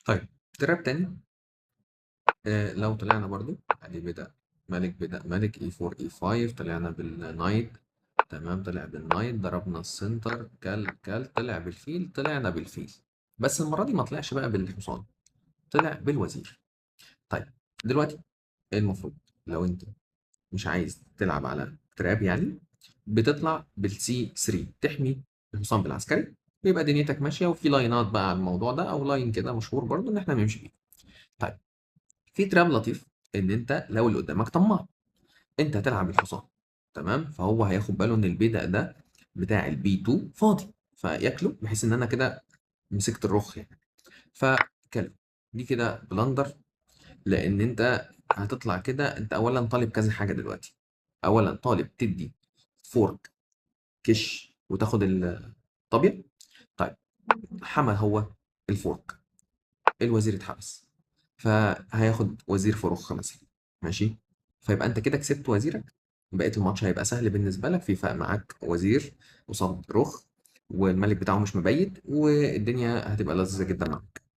طيب تراب تاني. لو طلعنا برضو ادي بدأ ملك اي 4 اي 5، طلعنا بالنايت. تمام، طلع بالنايت، ضربنا السنتر، كل طلع بالفيل، طلعنا بالفيل. بس المرة دي ما طلعش بقى بالحصان، طلع بالوزير. طيب دلوقتي ايه المفروض؟ لو انت مش عايز تلعب على تراب يعني، بتطلع بالسي 3 تحمي الحصان بالعسكري، بيبقى دنيتك ماشيه. وفي لاينات بقى على الموضوع ده، او لاين كده مشهور برضو ان احنا نمشي بيه. طيب في تراب لطيف، ان انت لو اللي قدامك طماع، انت هتلعب الحصان. تمام، فهو هياخد باله ان البيدق ده بتاع البي 2 فاضي، فياكله بحيث ان انا كده مسكت الرخ يعني. فكلب دي كده بلندر، لان انت هتطلع كده. انت اولا طالب كذا حاجه دلوقتي. اولا طالب تدي فورك كش وتاخد الطابيه. طيب حمى هو الفورك، الوزير اتحبس، فهياخد وزير فرخ مثلا. ماشي، فيبقى انت كده كسبت وزيرك. بقيت الماتش هيبقى سهل بالنسبه لك، في فرق معاك وزير قصاد رخ، والملك بتاعه مش مبيت، والدنيا هتبقى لذيذه جدا معاك.